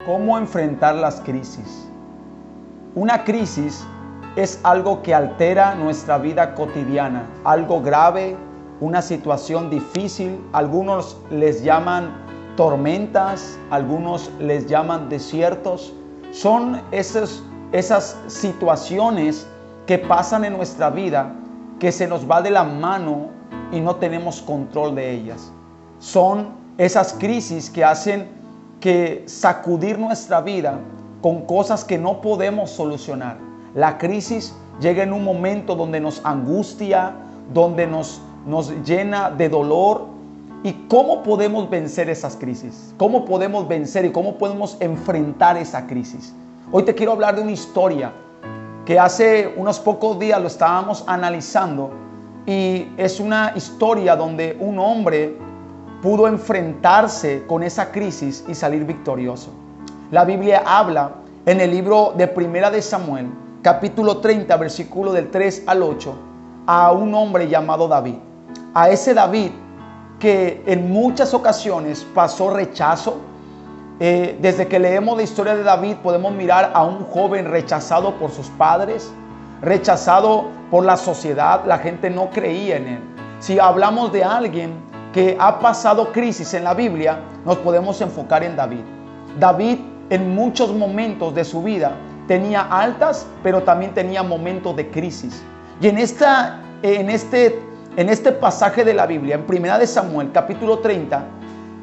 ¿Cómo enfrentar las crisis? Una crisis es algo que altera nuestra vida cotidiana, algo grave, una situación difícil. Algunos les llaman tormentas, algunos les llaman desiertos. Son esas situaciones que pasan en nuestra vida que se nos va de la mano y no tenemos control de ellas. Son esas crisis que hacen que sacudir nuestra vida con cosas que no podemos solucionar. La crisis llega en un momento donde nos angustia, donde nos llena de dolor. ¿Y cómo podemos vencer esas crisis? ¿Cómo podemos vencer y cómo podemos enfrentar esa crisis? Hoy te quiero hablar de una historia que hace unos pocos días lo estábamos analizando, y es una historia donde un hombre pudo enfrentarse con esa crisis y salir victorioso. La Biblia habla en el libro de Primera de Samuel, capítulo 30, versículo del 3 al 8, a un hombre llamado David. A ese David que en muchas ocasiones pasó rechazo. Desde que leemos la historia de David podemos mirar a un joven rechazado por sus padres, rechazado por la sociedad. La gente no creía en él. Si hablamos de alguien que ha pasado crisis en la Biblia, nos podemos enfocar en David. David en muchos momentos de su vida tenía altas, pero también tenía momentos de crisis. Y en este pasaje de la Biblia, en Primera de Samuel, capítulo 30,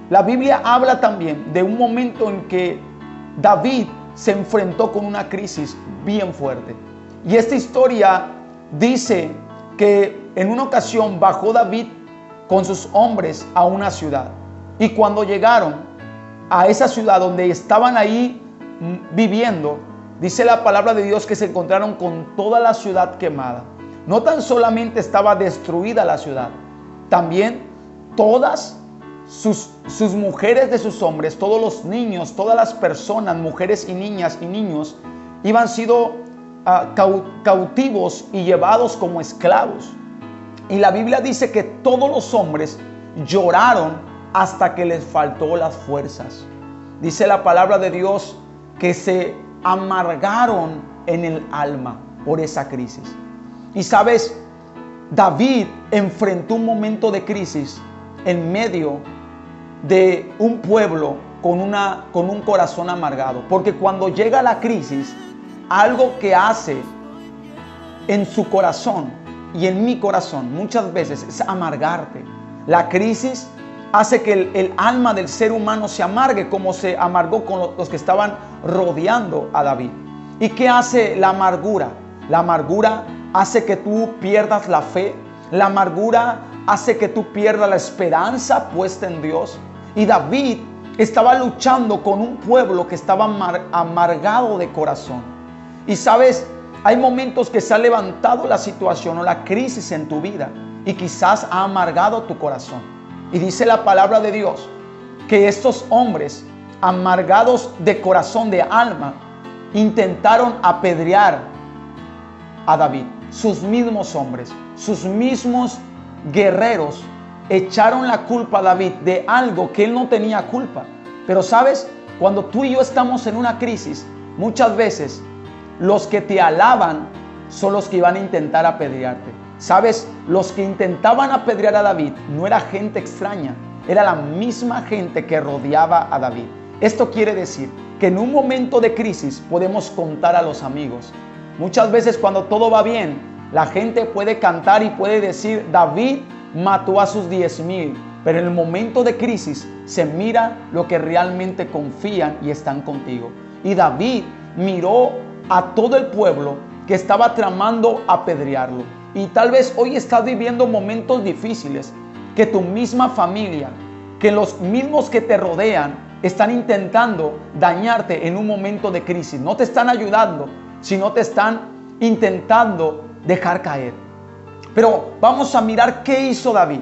la Biblia habla también de un momento en que David se enfrentó con una crisis bien fuerte. Y esta historia dice que en una ocasión bajó David con sus hombres a una ciudad. Y cuando llegaron a esa ciudad donde estaban ahí viviendo, dice la palabra de Dios que se encontraron con toda la ciudad quemada. No tan solamente estaba destruida la ciudad, también todas sus mujeres de sus hombres, todos los niños, todas las personas, mujeres y niñas y niños, iban sido cautivos y llevados como esclavos. Y la Biblia dice que todos los hombres lloraron hasta que les faltó las fuerzas. Dice la palabra de Dios que se amargaron en el alma por esa crisis. Y sabes, David enfrentó un momento de crisis en medio de un pueblo con un corazón amargado. Porque cuando llega la crisis, algo que hace en su corazón y en mi corazón muchas veces es amargarte. La crisis hace que el alma del ser humano se amargue, como se amargó con los que estaban rodeando a David. ¿Y qué hace la amargura? La amargura hace que tú pierdas la fe. La amargura hace que tú pierdas la esperanza puesta en Dios. Y David estaba luchando con un pueblo que estaba amargado de corazón. Y sabes, hay momentos que se ha levantado la situación o la crisis en tu vida y quizás ha amargado tu corazón. Y dice la palabra de Dios que estos hombres amargados de corazón, de alma, intentaron apedrear a David. Sus mismos hombres, sus mismos guerreros echaron la culpa a David de algo que él no tenía culpa. Pero sabes, cuando tú y yo estamos en una crisis, muchas veces los que te alaban son los que iban a intentar apedrearte. Sabes, los que intentaban apedrear a David no era gente extraña, era la misma gente que rodeaba a David. Esto quiere decir que en un momento de crisis podemos contar a los amigos. Muchas veces cuando todo va bien, la gente puede cantar y puede decir: David mató a sus 10,000. Pero en el momento de crisis se mira lo que realmente confían y están contigo. Y David miró a todo el pueblo que estaba tramando apedrearlo. Y tal vez hoy estás viviendo momentos difíciles, que tu misma familia, que los mismos que te rodean están intentando dañarte en un momento de crisis. No te están ayudando, sino te están intentando dejar caer. Pero vamos a mirar qué hizo David.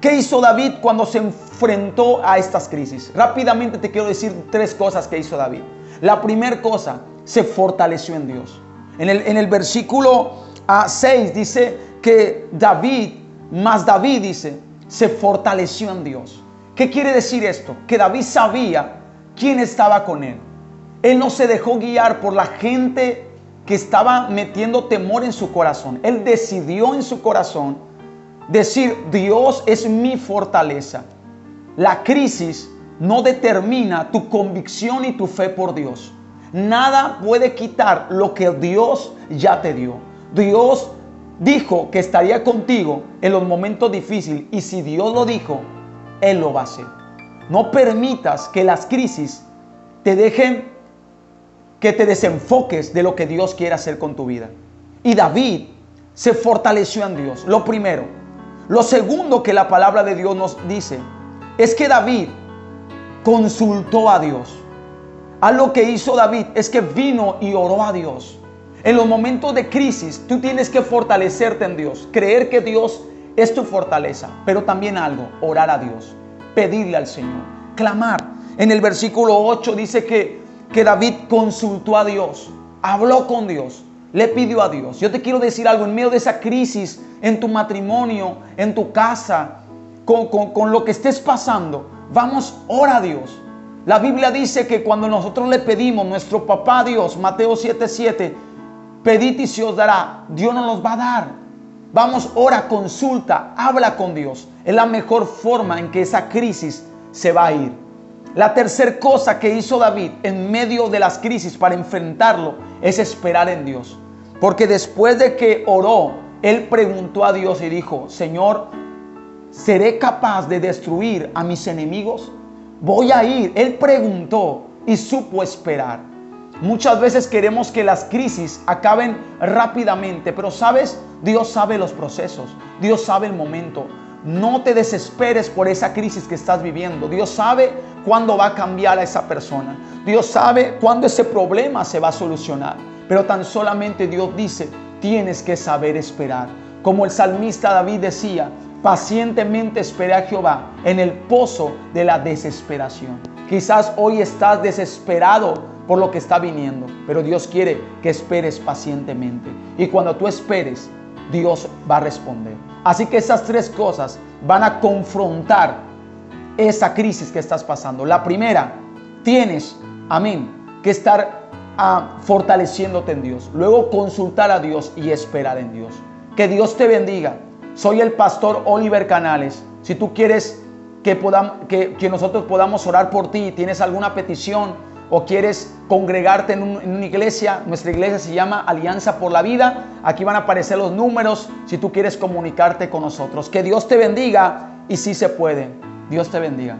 ¿Qué hizo David cuando se enfrentó a estas crisis? Rápidamente te quiero decir 3 cosas que hizo David. La primera cosa, se fortaleció en Dios. En el versículo 6 dice que David dice, se fortaleció en Dios. ¿Qué quiere decir esto? Que David sabía quién estaba con él. Él no se dejó guiar por la gente que estaba metiendo temor en su corazón. Él decidió en su corazón decir: Dios es mi fortaleza. La crisis no determina tu convicción y tu fe por Dios. Nada puede quitar lo que Dios ya te dio. Dios dijo que estaría contigo en los momentos difíciles, y si Dios lo dijo, Él lo va a hacer. No permitas que las crisis te dejen que te desenfoques de lo que Dios quiere hacer con tu vida. Y David se fortaleció en Dios, lo primero. Lo segundo que la palabra de Dios nos dice es que David consultó a Dios. Algo que hizo David es que vino y oró a Dios. En los momentos de crisis, tú tienes que fortalecerte en Dios, creer que Dios es tu fortaleza, pero también algo: orar a Dios, pedirle al Señor, clamar. En el versículo 8 dice que David consultó a Dios, habló con Dios, le pidió a Dios. Yo te quiero decir algo: en medio de esa crisis, en tu matrimonio, en tu casa, con lo que estés pasando, vamos, ora a Dios. La Biblia dice que cuando nosotros le pedimos, nuestro papá Dios, Mateo 7:7, pedid y se os dará. Dios nos los va a dar. Vamos, ora, consulta, habla con Dios. Es la mejor forma en que esa crisis se va a ir. La tercera cosa que hizo David en medio de las crisis para enfrentarlo es esperar en Dios. Porque después de que oró, él preguntó a Dios y dijo: Señor, ¿seré capaz de destruir a mis enemigos? Voy a ir. Él preguntó y supo esperar. Muchas veces queremos que las crisis acaben rápidamente, pero ¿sabes? Dios sabe los procesos, Dios sabe el momento. No te desesperes por esa crisis que estás viviendo. Dios sabe cuándo va a cambiar a esa persona. Dios sabe cuándo ese problema se va a solucionar. Pero tan solamente Dios dice: tienes que saber esperar. Como el salmista David decía: pacientemente esperé a Jehová en el pozo de la desesperación. Quizás hoy estás desesperado por lo que está viniendo, pero Dios quiere que esperes pacientemente. Y cuando tú esperes, Dios va a responder. Así que esas tres cosas van a confrontar esa crisis que estás pasando. La primera, tienes, amén, que estar fortaleciéndose en Dios. Luego, consultar a Dios y esperar en Dios. Que Dios te bendiga. Soy el pastor Oliver Canales. Si tú quieres que nosotros podamos orar por ti, tienes alguna petición o quieres congregarte en una iglesia, nuestra iglesia se llama Alianza por la Vida. Aquí van a aparecer los números si tú quieres comunicarte con nosotros. Que Dios te bendiga, y sí se puede. Dios te bendiga.